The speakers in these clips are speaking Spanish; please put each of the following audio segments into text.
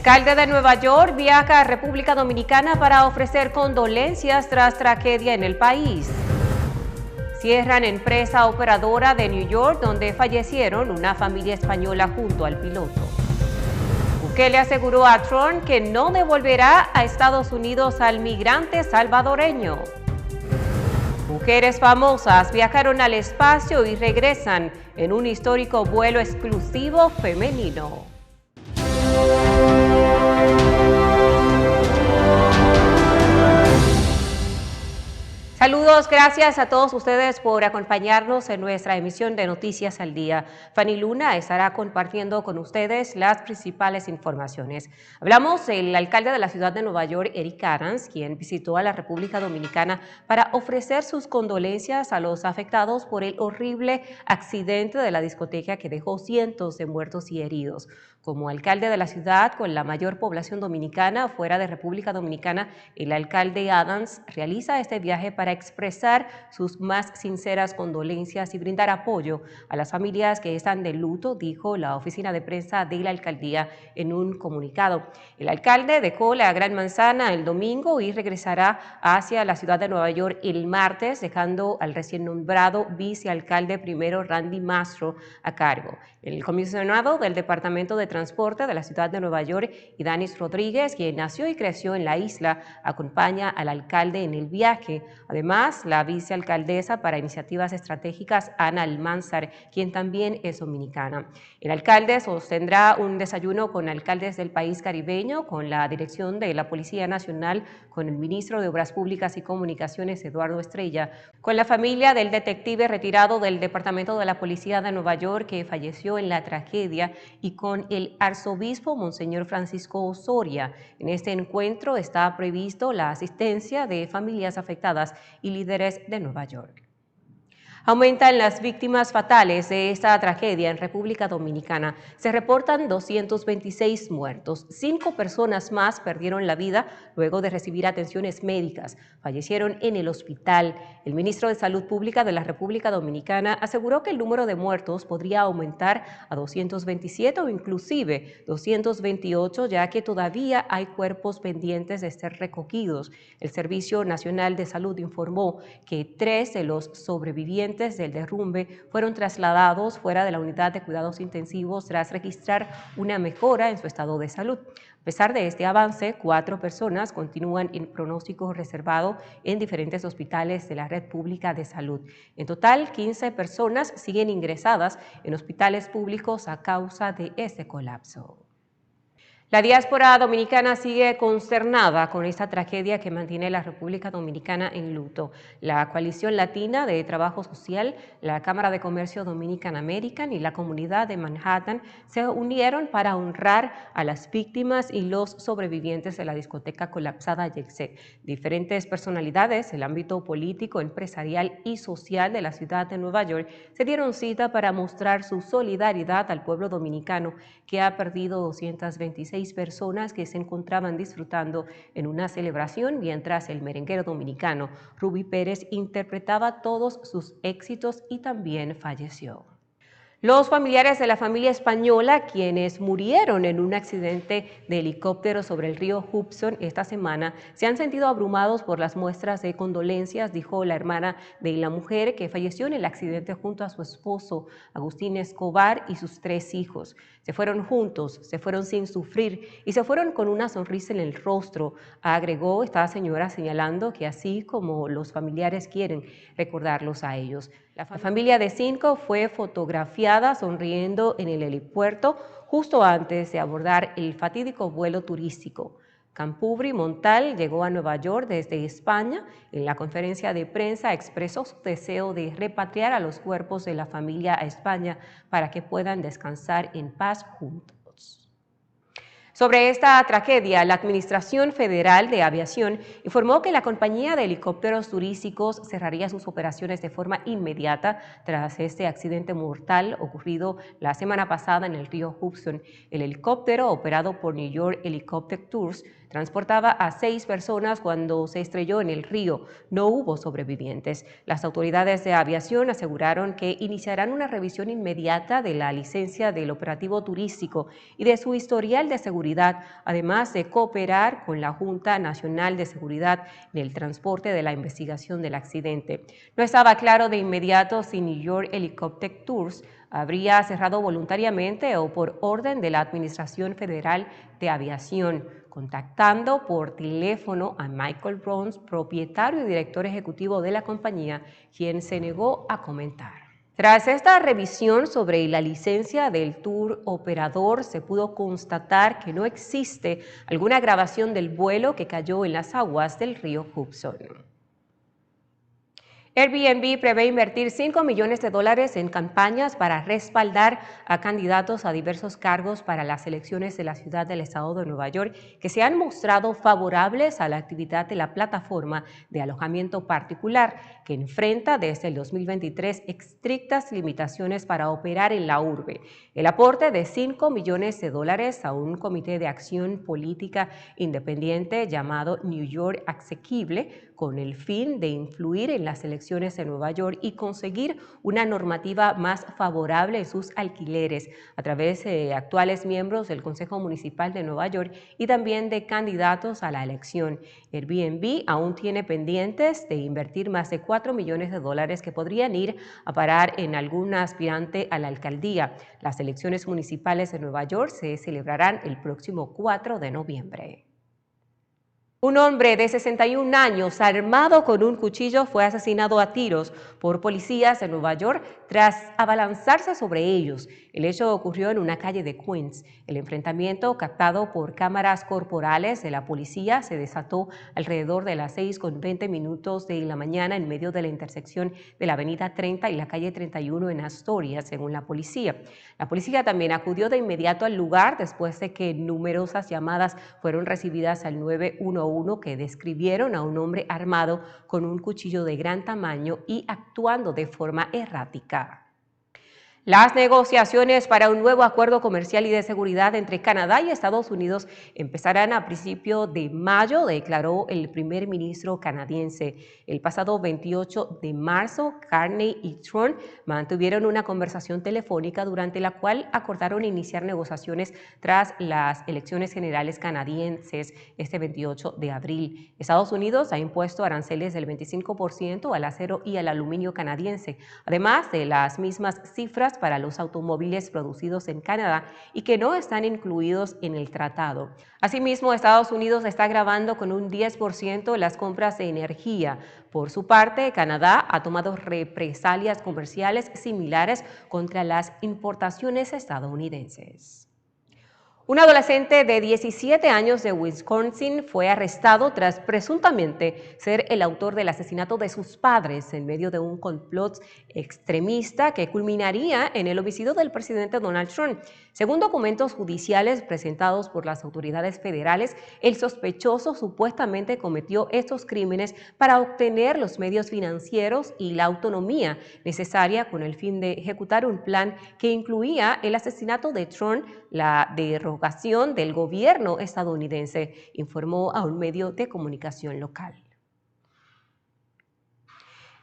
Alcalde de Nueva York viaja a República Dominicana para ofrecer condolencias tras tragedia en el país. Cierran empresa operadora de New York donde fallecieron una familia española junto al piloto. Bukele aseguró a Trump que no devolverá a Estados Unidos al migrante salvadoreño. Mujeres famosas viajaron al espacio y regresan en un histórico vuelo exclusivo femenino. Saludos, gracias a todos ustedes por acompañarnos en nuestra emisión de Noticias al Día. Fanny Luna estará compartiendo con ustedes las principales informaciones. Hablamos del alcalde de la ciudad de Nueva York, Eric Adams, quien visitó a la República Dominicana para ofrecer sus condolencias a los afectados por el horrible accidente de la discoteca que dejó cientos de muertos y heridos. Como alcalde de la ciudad con la mayor población dominicana fuera de República Dominicana, el alcalde Adams realiza este viaje para expresar sus más sinceras condolencias y brindar apoyo a las familias que están de luto, dijo la oficina de prensa de la alcaldía en un comunicado. El alcalde dejó la Gran Manzana el domingo y regresará hacia la ciudad de Nueva York el martes, dejando al recién nombrado vicealcalde primero Randy Mastro a cargo. El comisionado del Departamento de Transporte de la ciudad de Nueva York, Idanis Rodríguez, quien nació y creció en la isla, acompaña al alcalde en el viaje. Además, la vicealcaldesa para iniciativas estratégicas, Ana Almanzar, quien también es dominicana. El alcalde sostendrá un desayuno con alcaldes del país caribeño, con la dirección de la Policía Nacional, con el ministro de Obras Públicas y Comunicaciones, Eduardo Estrella, con la familia del detective retirado del Departamento de la Policía de Nueva York que falleció en la tragedia y con el arzobispo Monseñor Francisco Osoria. En este encuentro está previsto la asistencia de familias afectadas y líderes de Nueva York. Aumentan las víctimas fatales de esta tragedia en República Dominicana. Se reportan 226 muertos. 5 personas más perdieron la vida luego de recibir atenciones médicas. Fallecieron en el hospital. El ministro de Salud Pública de la República Dominicana aseguró que el número de muertos podría aumentar a 227 o inclusive 228, ya que todavía hay cuerpos pendientes de ser recogidos. El Servicio Nacional de Salud informó que 3 de los sobrevivientes del derrumbe fueron trasladados fuera de la unidad de cuidados intensivos tras registrar una mejora en su estado de salud. A pesar de este avance, 4 personas continúan en pronóstico reservado en diferentes hospitales de la red pública de salud. En total, 15 personas siguen ingresadas en hospitales públicos a causa de este colapso. La diáspora dominicana sigue consternada con esta tragedia que mantiene la República Dominicana en luto. La Coalición Latina de Trabajo Social, la Cámara de Comercio Dominican American y la Comunidad de Manhattan se unieron para honrar a las víctimas y los sobrevivientes de la discoteca colapsada Yexet. Diferentes personalidades del ámbito político, empresarial y social de la ciudad de Nueva York se dieron cita para mostrar su solidaridad al pueblo dominicano que ha perdido 226 personas que se encontraban disfrutando en una celebración mientras el merenguero dominicano Rubí Pérez interpretaba todos sus éxitos y también falleció. Los familiares de la familia española, quienes murieron en un accidente de helicóptero sobre el río Hudson esta semana, se han sentido abrumados por las muestras de condolencias, dijo la hermana de la mujer que falleció en el accidente junto a su esposo, Agustín Escobar, y sus 3 hijos. Se fueron juntos, se fueron sin sufrir y se fueron con una sonrisa en el rostro, agregó esta señora señalando que así como los familiares quieren recordarlos a ellos. La familia de 5 fue fotografiada sonriendo en el helipuerto justo antes de abordar el fatídico vuelo turístico. Campubri Montal llegó a Nueva York desde España. En la conferencia de prensa expresó su deseo de repatriar a los cuerpos de la familia a España para que puedan descansar en paz juntos. Sobre esta tragedia, la Administración Federal de Aviación informó que la compañía de helicópteros turísticos cerraría sus operaciones de forma inmediata tras este accidente mortal ocurrido la semana pasada en el río Hudson. El helicóptero, operado por New York Helicopter Tours, transportaba a 6 personas cuando se estrelló en el río. No hubo sobrevivientes. Las autoridades de aviación aseguraron que iniciarán una revisión inmediata de la licencia del operativo turístico y de su historial de seguridad, además de cooperar con la Junta Nacional de Seguridad en el transporte de la investigación del accidente. No estaba claro de inmediato si New York Helicopter Tours habría cerrado voluntariamente o por orden de la Administración Federal de Aviación, contactando por teléfono a Michael Bruns, propietario y director ejecutivo de la compañía, quien se negó a comentar. Tras esta revisión sobre la licencia del tour operador, se pudo constatar que no existe alguna grabación del vuelo que cayó en las aguas del río Hudson. Airbnb prevé invertir $5 millones en campañas para respaldar a candidatos a diversos cargos para las elecciones de la ciudad del estado de Nueva York que se han mostrado favorables a la actividad de la plataforma de alojamiento particular que enfrenta desde el 2023 estrictas limitaciones para operar en la urbe. El aporte de $5 millones a un comité de acción política independiente llamado New York Asequible con el fin de influir en las elecciones de Nueva York y conseguir una normativa más favorable en sus alquileres a través de actuales miembros del Consejo Municipal de Nueva York y también de candidatos a la elección. Airbnb aún tiene pendientes de invertir más de $4 millones que podrían ir a parar en algún aspirante a la alcaldía. Las elecciones municipales de Nueva York se celebrarán el próximo 4 de noviembre. Un hombre de 61 años armado con un cuchillo fue asesinado a tiros por policías de Nueva York tras abalanzarse sobre ellos. El hecho ocurrió en una calle de Queens. El enfrentamiento, captado por cámaras corporales de la policía, se desató alrededor de las 6:20 de la mañana en medio de la intersección de la avenida 30 y la calle 31 en Astoria, según la policía. La policía también acudió de inmediato al lugar después de que numerosas llamadas fueron recibidas al 911 que describieron a un hombre armado con un cuchillo de gran tamaño y actuando de forma errática. Las negociaciones para un nuevo acuerdo comercial y de seguridad entre Canadá y Estados Unidos empezarán a principios de mayo, declaró el primer ministro canadiense. El pasado 28 de marzo, Carney y Trump mantuvieron una conversación telefónica durante la cual acordaron iniciar negociaciones tras las elecciones generales canadienses este 28 de abril. Estados Unidos ha impuesto aranceles del 25% al acero y al aluminio canadiense, además de las mismas cifras para los automóviles producidos en Canadá y que no están incluidos en el tratado. Asimismo, Estados Unidos está gravando con un 10% las compras de energía. Por su parte, Canadá ha tomado represalias comerciales similares contra las importaciones estadounidenses. Un adolescente de 17 años de Wisconsin fue arrestado tras presuntamente ser el autor del asesinato de sus padres en medio de un complot extremista que culminaría en el homicidio del presidente Donald Trump. Según documentos judiciales presentados por las autoridades federales, el sospechoso supuestamente cometió estos crímenes para obtener los medios financieros y la autonomía necesaria con el fin de ejecutar un plan que incluía el asesinato de Trump, la derrogación del gobierno estadounidense, informó a un medio de comunicación local.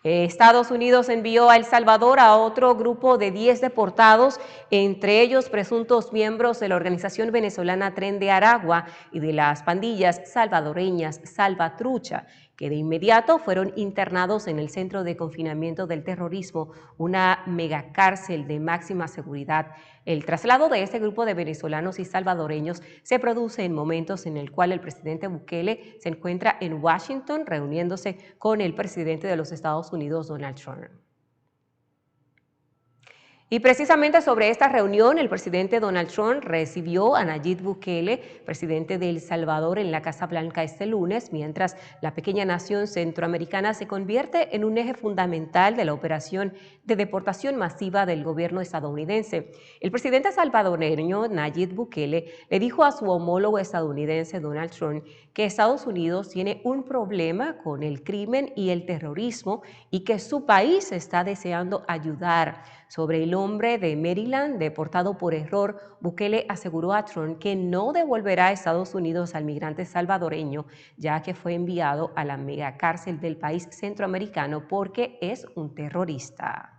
Estados Unidos envió a El Salvador a otro grupo de 10 deportados, entre ellos presuntos miembros de la organización venezolana Tren de Aragua y de las pandillas salvadoreñas Salvatrucha, que de inmediato fueron internados en el Centro de Confinamiento del Terrorismo, una megacárcel de máxima seguridad. El traslado de este grupo de venezolanos y salvadoreños se produce en momentos en el cual el presidente Bukele se encuentra en Washington reuniéndose con el presidente de los Estados Unidos, Donald Trump. Y precisamente sobre esta reunión, el presidente Donald Trump recibió a Nayib Bukele, presidente de El Salvador, en la Casa Blanca este lunes, mientras la pequeña nación centroamericana se convierte en un eje fundamental de la operación de deportación masiva del gobierno estadounidense. El presidente salvadoreño Nayib Bukele le dijo a su homólogo estadounidense Donald Trump que Estados Unidos tiene un problema con el crimen y el terrorismo y que su país está deseando ayudar. Sobre el hombre de Maryland, deportado por error, Bukele aseguró a Trump que no devolverá a Estados Unidos al migrante salvadoreño, ya que fue enviado a la megacárcel del país centroamericano porque es un terrorista.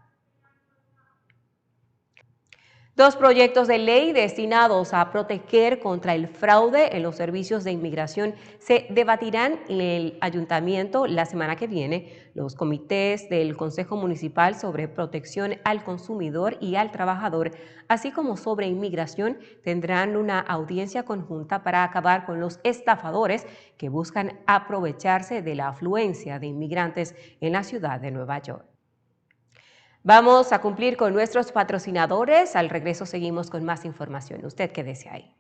Dos proyectos de ley destinados a proteger contra el fraude en los servicios de inmigración se debatirán en el ayuntamiento la semana que viene. Los comités del Consejo Municipal sobre Protección al Consumidor y al Trabajador, así como sobre inmigración, tendrán una audiencia conjunta para acabar con los estafadores que buscan aprovecharse de la afluencia de inmigrantes en la ciudad de Nueva York. Vamos a cumplir con nuestros patrocinadores. Al regreso seguimos con más información. Usted quédese ahí.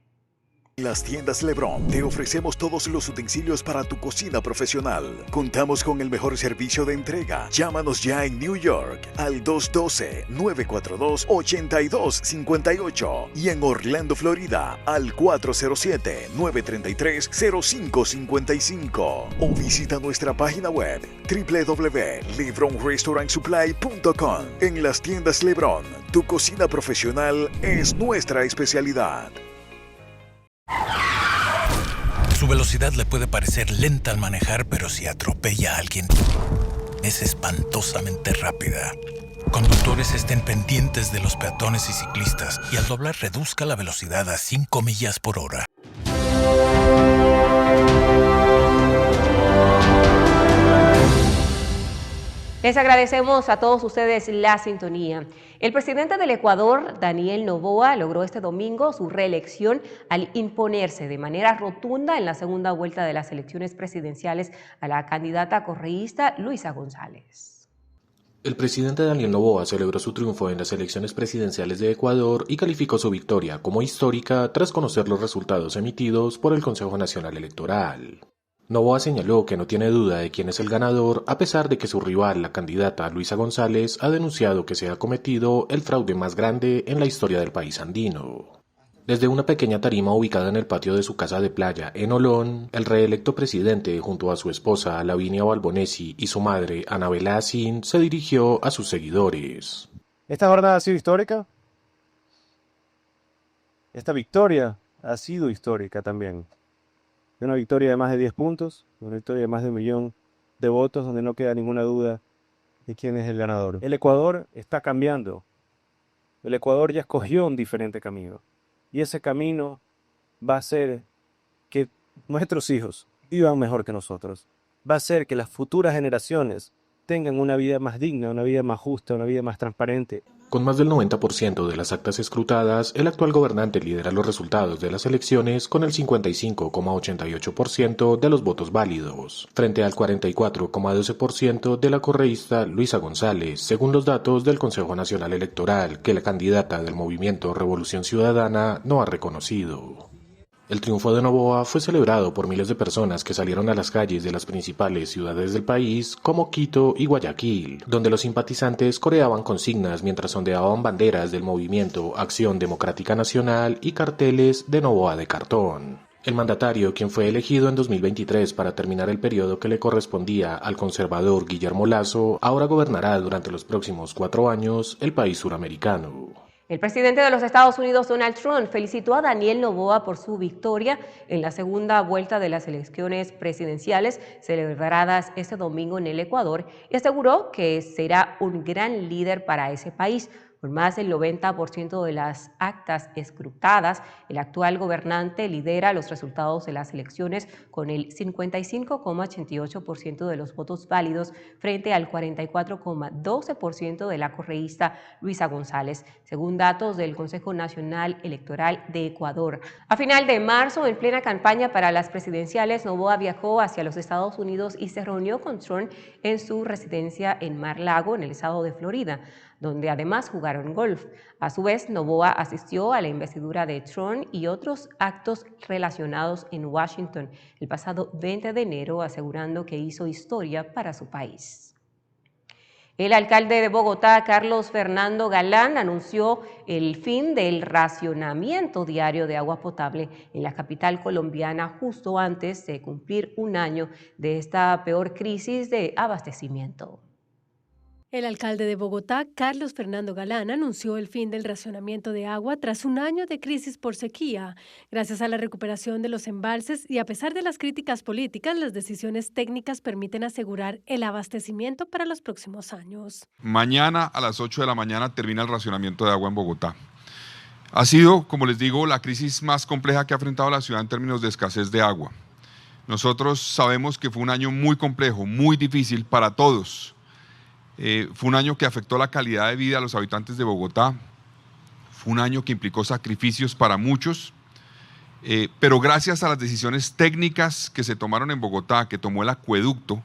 En las tiendas LeBron te ofrecemos todos los utensilios para tu cocina profesional. Contamos con el mejor servicio de entrega. Llámanos ya en New York al 212-942-8258 y en Orlando, Florida al 407-933-0555 o visita nuestra página web www.lebronrestaurantsupply.com. En las tiendas LeBron, tu cocina profesional es nuestra especialidad. Su velocidad le puede parecer lenta al manejar, pero si atropella a alguien, es espantosamente rápida. Conductores, estén pendientes de los peatones y ciclistas y al doblar reduzca la velocidad a 5 millas por hora. Les agradecemos a todos ustedes la sintonía. El presidente del Ecuador, Daniel Noboa, logró este domingo su reelección al imponerse de manera rotunda en la segunda vuelta de las elecciones presidenciales a la candidata correísta Luisa González. El presidente Daniel Noboa celebró su triunfo en las elecciones presidenciales de Ecuador y calificó su victoria como histórica tras conocer los resultados emitidos por el Consejo Nacional Electoral. Noboa señaló que no tiene duda de quién es el ganador, a pesar de que su rival, la candidata Luisa González, ha denunciado que se ha cometido el fraude más grande en la historia del país andino. Desde una pequeña tarima ubicada en el patio de su casa de playa en Olón, el reelecto presidente, junto a su esposa Lavinia Balbonesi y su madre Anabela Asín, se dirigió a sus seguidores. Esta jornada ha sido histórica. Esta victoria ha sido histórica también. Una victoria de más de 10 puntos, una victoria de más de 1 millón de votos, donde no queda ninguna duda de quién es el ganador. El Ecuador está cambiando. El Ecuador ya escogió un diferente camino. Y ese camino va a hacer que nuestros hijos vivan mejor que nosotros. Va a hacer que las futuras generaciones tengan una vida más digna, una vida más justa, una vida más transparente. Con más del 90% de las actas escrutadas, el actual gobernante lidera los resultados de las elecciones con el 55,88% de los votos válidos, frente al 44,12% de la correísta Luisa González, según los datos del Consejo Nacional Electoral, que la candidata del movimiento Revolución Ciudadana no ha reconocido. El triunfo de Noboa fue celebrado por miles de personas que salieron a las calles de las principales ciudades del país, como Quito y Guayaquil, donde los simpatizantes coreaban consignas mientras ondeaban banderas del movimiento Acción Democrática Nacional y carteles de Noboa de cartón. El mandatario, quien fue elegido en 2023 para terminar el periodo que le correspondía al conservador Guillermo Lasso, ahora gobernará durante los próximos 4 años el país suramericano. El presidente de los Estados Unidos, Donald Trump, felicitó a Daniel Noboa por su victoria en la segunda vuelta de las elecciones presidenciales celebradas este domingo en el Ecuador y aseguró que será un gran líder para ese país. Con más del 90% de las actas escrutadas, el actual gobernante lidera los resultados de las elecciones con el 55,88% de los votos válidos frente al 44,12% de la correísta Luisa González, según datos del Consejo Nacional Electoral de Ecuador. A final de marzo, en plena campaña para las presidenciales, Noboa viajó hacia los Estados Unidos y se reunió con Trump en su residencia en Mar-a-Lago, en el estado de Florida, donde además jugaron golf. A su vez, Noboa asistió a la investidura de Trump y otros actos relacionados en Washington el pasado 20 de enero, asegurando que hizo historia para su país. El alcalde de Bogotá, Carlos Fernando Galán, anunció el fin del racionamiento diario de agua potable en la capital colombiana justo antes de cumplir 1 año de esta peor crisis de abastecimiento. El alcalde de Bogotá, Carlos Fernando Galán, anunció el fin del racionamiento de agua tras un año de crisis por sequía. Gracias a la recuperación de los embalses y a pesar de las críticas políticas, las decisiones técnicas permiten asegurar el abastecimiento para los próximos años. Mañana a las 8 de la mañana termina el racionamiento de agua en Bogotá. Ha sido, como les digo, la crisis más compleja que ha enfrentado la ciudad en términos de escasez de agua. Nosotros sabemos que fue un año muy complejo, muy difícil para todos. Fue un año que afectó la calidad de vida a los habitantes de Bogotá, fue un año que implicó sacrificios para muchos, pero gracias a las decisiones técnicas que se tomaron en Bogotá, que tomó el acueducto,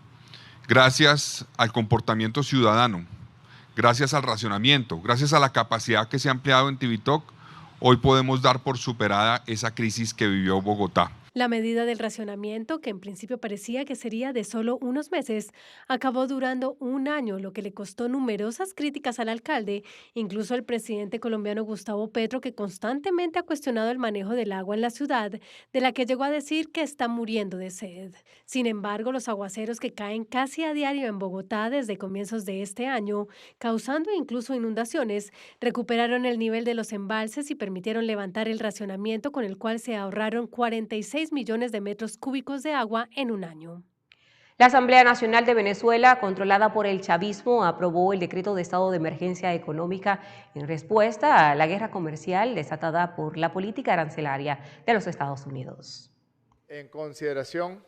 gracias al comportamiento ciudadano, gracias al racionamiento, gracias a la capacidad que se ha empleado en Tibitoc, hoy podemos dar por superada esa crisis que vivió Bogotá. La medida del racionamiento, que en principio parecía que sería de solo unos meses, acabó durando un año, lo que le costó numerosas críticas al alcalde, incluso al presidente colombiano Gustavo Petro, que constantemente ha cuestionado el manejo del agua en la ciudad, de la que llegó a decir que está muriendo de sed. Sin embargo, los aguaceros que caen casi a diario en Bogotá desde comienzos de este año, causando incluso inundaciones, recuperaron el nivel de los embalses y permitieron levantar el racionamiento, con el cual se ahorraron 46 millones de metros cúbicos de agua en un año. La Asamblea Nacional de Venezuela, controlada por el chavismo, aprobó el decreto de estado de emergencia económica en respuesta a la guerra comercial desatada por la política arancelaria de los Estados Unidos. En consideración,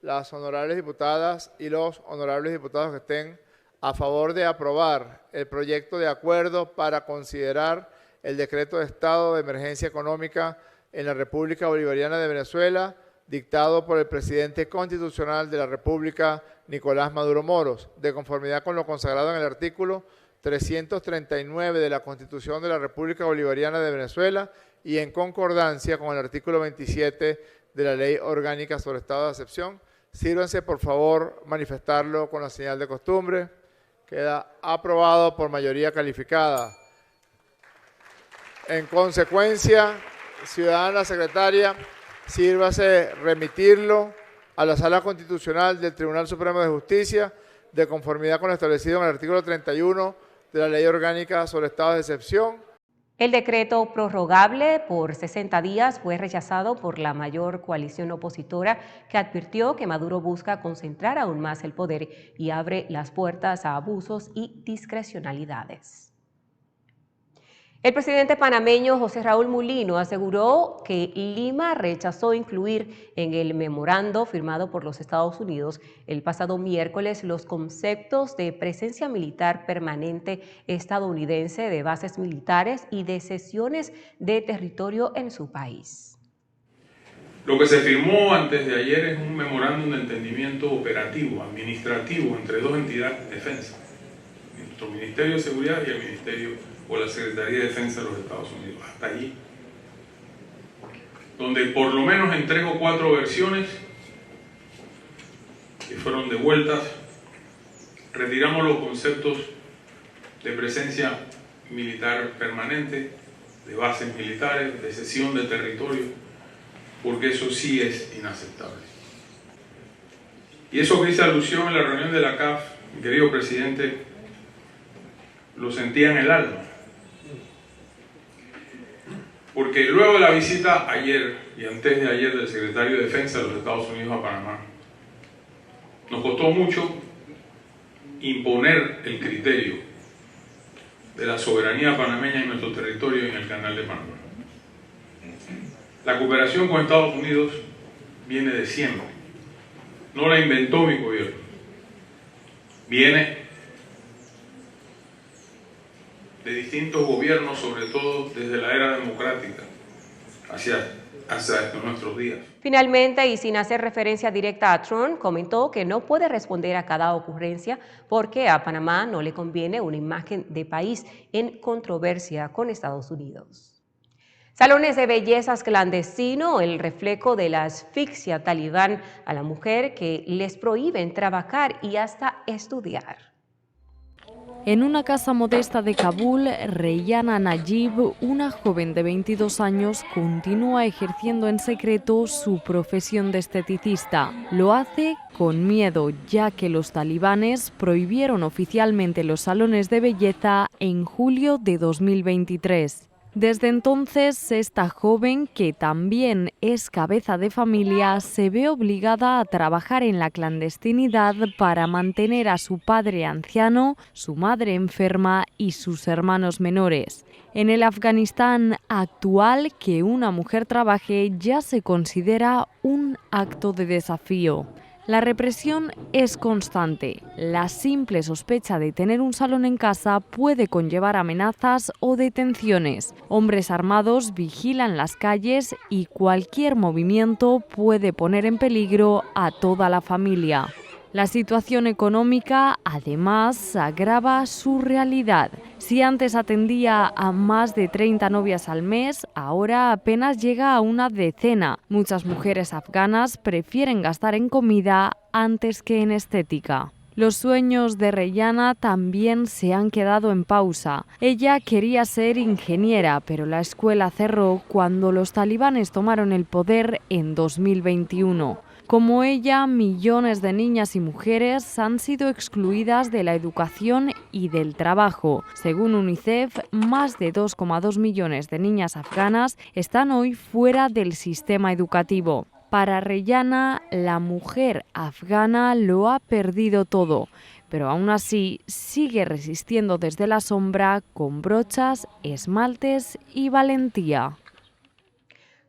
las honorables diputadas y los honorables diputados que estén a favor de aprobar el proyecto de acuerdo para considerar el decreto de estado de emergencia económica en la República Bolivariana de Venezuela, dictado por el presidente constitucional de la República, Nicolás Maduro Moros, de conformidad con lo consagrado en el artículo 339 de la Constitución de la República Bolivariana de Venezuela y en concordancia con el artículo 27 de la Ley Orgánica sobre Estado de Excepción. Sírvanse, por favor, manifestarlo con la señal de costumbre. Queda aprobado por mayoría calificada. En consecuencia, ciudadana secretaria, sírvase remitirlo a la Sala Constitucional del Tribunal Supremo de Justicia, de conformidad con lo establecido en el artículo 31 de la Ley Orgánica sobre Estados de Excepción. El decreto prorrogable por 60 días fue rechazado por la mayor coalición opositora, que advirtió que Maduro busca concentrar aún más el poder y abre las puertas a abusos y discrecionalidades. El presidente panameño José Raúl Mulino aseguró que Lima rechazó incluir en el memorando firmado por los Estados Unidos el pasado miércoles los conceptos de presencia militar permanente estadounidense de bases militares y de cesiones de territorio en su país. Lo que se firmó antes de ayer es un memorándum de entendimiento operativo, administrativo, entre dos entidades de defensa, nuestro Ministerio de Seguridad y el Ministerio o la Secretaría de Defensa de los Estados Unidos, hasta allí, donde por lo menos en 3 o 4 versiones que fueron devueltas, retiramos los conceptos de presencia militar permanente, de bases militares, de cesión de territorio, porque eso sí es inaceptable. Y eso que hice alusión en la reunión de la CAF, mi querido presidente, lo sentía en el alma. Porque luego de la visita ayer y antes de ayer del secretario de Defensa de los Estados Unidos a Panamá, nos costó mucho imponer el criterio de la soberanía panameña en nuestro territorio y en el Canal de Panamá. La cooperación con Estados Unidos viene de siempre. No la inventó mi gobierno. Viene de distintos gobiernos, sobre todo desde la era democrática hacia nuestros días. Finalmente, y sin hacer referencia directa a Trump, comentó que no puede responder a cada ocurrencia porque a Panamá no le conviene una imagen de país en controversia con Estados Unidos. Salones de bellezas clandestino, el reflejo de la asfixia talibán a la mujer, que les prohíben trabajar y hasta estudiar. En una casa modesta de Kabul, Reyana Najib, una joven de 22 años, continúa ejerciendo en secreto su profesión de esteticista. Lo hace con miedo, ya que los talibanes prohibieron oficialmente los salones de belleza en julio de 2023. Desde entonces, esta joven, que también es cabeza de familia, se ve obligada a trabajar en la clandestinidad para mantener a su padre anciano, su madre enferma y sus hermanos menores. En el Afganistán actual, que una mujer trabaje ya se considera un acto de desafío. La represión es constante. La simple sospecha de tener un salón en casa puede conllevar amenazas o detenciones. Hombres armados vigilan las calles y cualquier movimiento puede poner en peligro a toda la familia. La situación económica, además, agrava su realidad. Si antes atendía a más de 30 novias al mes, ahora apenas llega a una decena. Muchas mujeres afganas prefieren gastar en comida antes que en estética. Los sueños de Reyana también se han quedado en pausa. Ella quería ser ingeniera, pero la escuela cerró cuando los talibanes tomaron el poder en 2021. Como ella, millones de niñas y mujeres han sido excluidas de la educación y del trabajo. Según UNICEF, más de 2,2 millones de niñas afganas están hoy fuera del sistema educativo. Para Reyana, la mujer afgana lo ha perdido todo, pero aún así sigue resistiendo desde la sombra con brochas, esmaltes y valentía.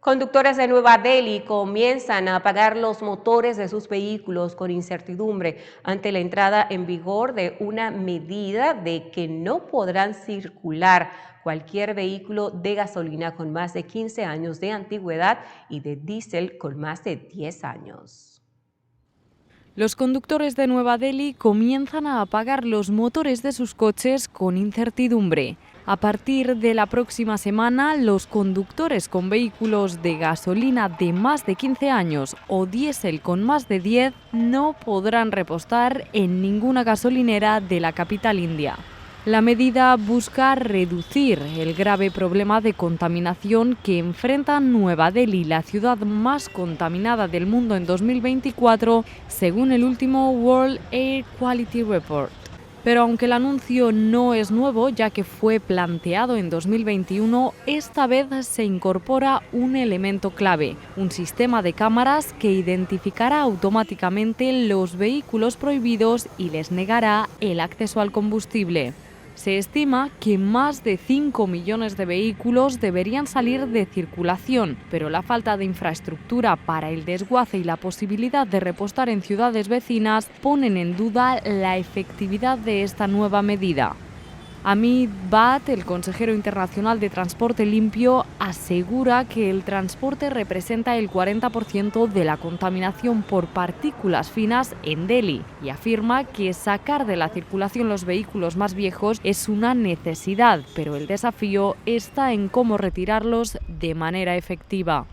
Conductores de Nueva Delhi comienzan a apagar los motores de sus vehículos con incertidumbre ante la entrada en vigor de una medida de que no podrán circular cualquier vehículo de gasolina con más de 15 años de antigüedad y de diésel con más de 10 años. Los conductores de Nueva Delhi comienzan a apagar los motores de sus coches con incertidumbre. A partir de la próxima semana, los conductores con vehículos de gasolina de más de 15 años o diésel con más de 10 no podrán repostar en ninguna gasolinera de la capital india. La medida busca reducir el grave problema de contaminación que enfrenta Nueva Delhi, la ciudad más contaminada del mundo en 2024, según el último World Air Quality Report. Pero aunque el anuncio no es nuevo, ya que fue planteado en 2021, esta vez se incorpora un elemento clave, un sistema de cámaras que identificará automáticamente los vehículos prohibidos y les negará el acceso al combustible. Se estima que más de 5 millones de vehículos deberían salir de circulación, pero la falta de infraestructura para el desguace y la posibilidad de repostar en ciudades vecinas ponen en duda la efectividad de esta nueva medida. Amit Bhatt, el consejero internacional de transporte limpio, asegura que el transporte representa el 40% de la contaminación por partículas finas en Delhi y afirma que sacar de la circulación los vehículos más viejos es una necesidad, pero el desafío está en cómo retirarlos de manera efectiva.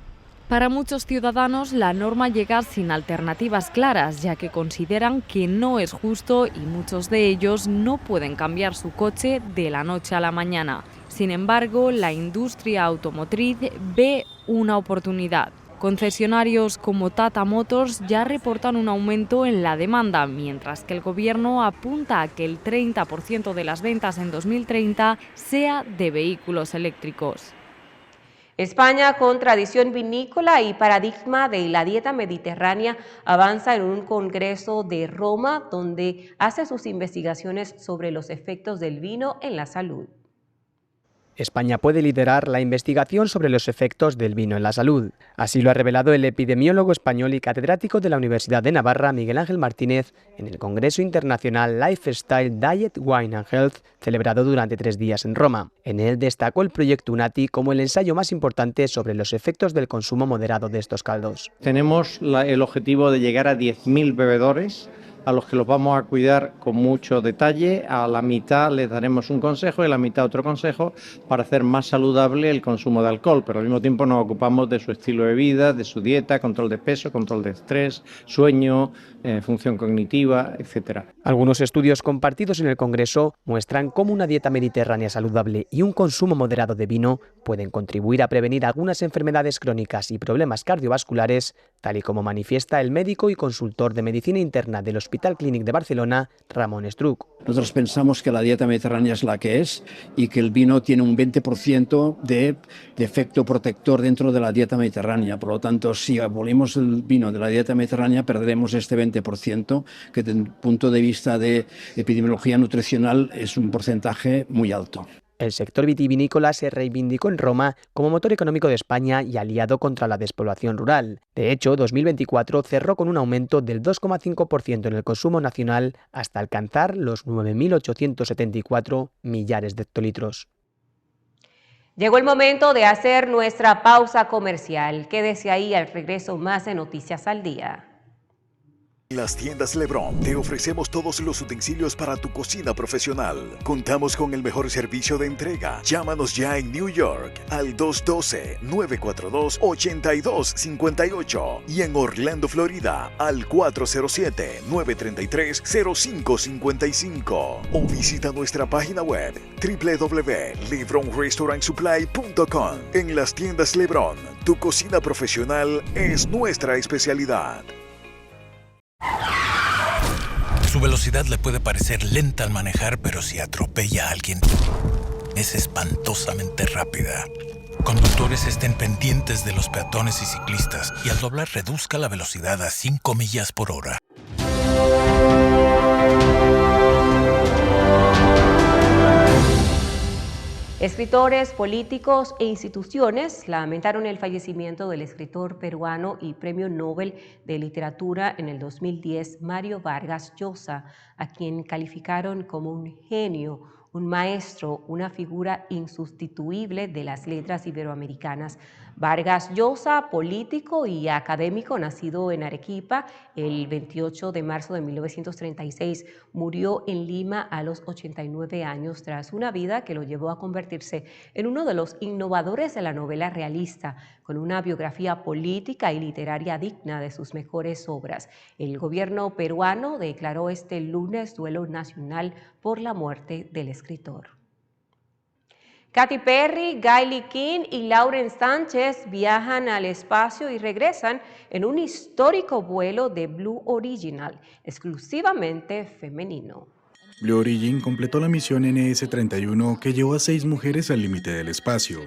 Para muchos ciudadanos, la norma llega sin alternativas claras, ya que consideran que no es justo y muchos de ellos no pueden cambiar su coche de la noche a la mañana. Sin embargo, la industria automotriz ve una oportunidad. Concesionarios como Tata Motors ya reportan un aumento en la demanda, mientras que el gobierno apunta a que el 30% de las ventas en 2030 sea de vehículos eléctricos. España, con tradición vinícola y paradigma de la dieta mediterránea, avanza en un congreso de Roma donde hace sus investigaciones sobre los efectos del vino en la salud. España puede liderar la investigación sobre los efectos del vino en la salud. Así lo ha revelado el epidemiólogo español y catedrático de la Universidad de Navarra, Miguel Ángel Martínez, en el Congreso Internacional Lifestyle, Diet, Wine and Health, celebrado durante 3 días en Roma. En él destacó el proyecto UNATI como el ensayo más importante sobre los efectos del consumo moderado de estos caldos. Tenemos el objetivo de llegar a 10.000 bebedores a los que los vamos a cuidar con mucho detalle. A la mitad les daremos un consejo y a la mitad otro consejo para hacer más saludable el consumo de alcohol, pero al mismo tiempo nos ocupamos de su estilo de vida, de su dieta, control de peso, control de estrés, sueño, función cognitiva, etcétera. Algunos estudios compartidos en el Congreso muestran cómo una dieta mediterránea saludable y un consumo moderado de vino pueden contribuir a prevenir algunas enfermedades crónicas y problemas cardiovasculares, tal y como manifiesta el médico y consultor de medicina interna del Hospital Clínic de Barcelona, Ramon Estruch. Nosotros pensamos que la dieta mediterránea es la que es y que el vino tiene un 20% de efecto protector dentro de la dieta mediterránea. Por lo tanto, si abolimos el vino de la dieta mediterránea, perderemos este 20%, que desde el punto de vista de epidemiología nutricional es un porcentaje muy alto. El sector vitivinícola se reivindicó en Roma como motor económico de España y aliado contra la despoblación rural. De hecho, 2024 cerró con un aumento del 2,5% en el consumo nacional hasta alcanzar los 9.874 millares de hectolitros. Llegó el momento de hacer nuestra pausa comercial. Quédese ahí, al regreso más de Noticias al Día. En las tiendas LeBron te ofrecemos todos los utensilios para tu cocina profesional. Contamos con el mejor servicio de entrega. Llámanos ya en New York al 212-942-8258 y en Orlando, Florida al 407-933-0555 o visita nuestra página web www.lebronrestaurantsupply.com. En las tiendas LeBron, tu cocina profesional es nuestra especialidad. Su velocidad le puede parecer lenta al manejar, pero si atropella a alguien, es espantosamente rápida. Conductores, estén pendientes de los peatones y ciclistas y al doblar reduzca la velocidad a 5 millas por hora. Escritores, políticos e instituciones lamentaron el fallecimiento del escritor peruano y Premio Nobel de Literatura en el 2010, Mario Vargas Llosa, a quien calificaron como un genio, un maestro, una figura insustituible de las letras iberoamericanas. Vargas Llosa, político y académico, nacido en Arequipa el 28 de marzo de 1936, murió en Lima a los 89 años tras una vida que lo llevó a convertirse en uno de los innovadores de la novela realista, con una biografía política y literaria digna de sus mejores obras. El gobierno peruano declaró este lunes duelo nacional por la muerte del escritor. Katy Perry, Gayle King y Lauren Sánchez viajan al espacio y regresan en un histórico vuelo de Blue Original, exclusivamente femenino. Blue Origin completó la misión NS-31 que llevó a 6 mujeres al límite del espacio.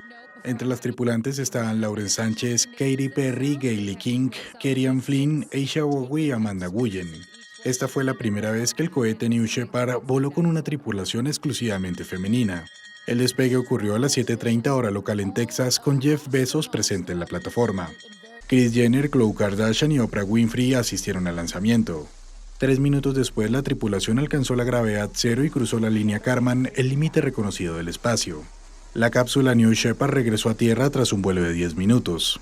Entre las tripulantes estaban Lauren Sánchez, Katy Perry, Gayle King, Kerry-Ann Flynn, Aisha Wowi y Amanda Guyen. Esta fue la primera vez que el cohete New Shepard voló con una tripulación exclusivamente femenina. El despegue ocurrió a las 7:30 hora local en Texas, con Jeff Bezos presente en la plataforma. Kris Jenner, Khloe Kardashian y Oprah Winfrey asistieron al lanzamiento. 3 minutos después, la tripulación alcanzó la gravedad cero y cruzó la línea Kármán, el límite reconocido del espacio. La cápsula New Shepard regresó a tierra tras un vuelo de 10 minutos.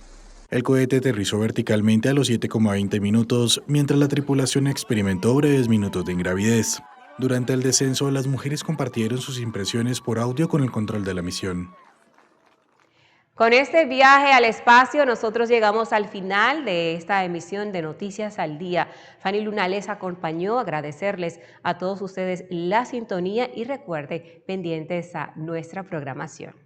El cohete aterrizó verticalmente a los 7,20 minutos, mientras la tripulación experimentó breves minutos de ingravidez. Durante el descenso, las mujeres compartieron sus impresiones por audio con el control de la misión. Con este viaje al espacio, nosotros llegamos al final de esta emisión de Noticias al Día. Fanny Luna les acompañó. Agradecerles a todos ustedes la sintonía y recuerde, pendientes a nuestra programación.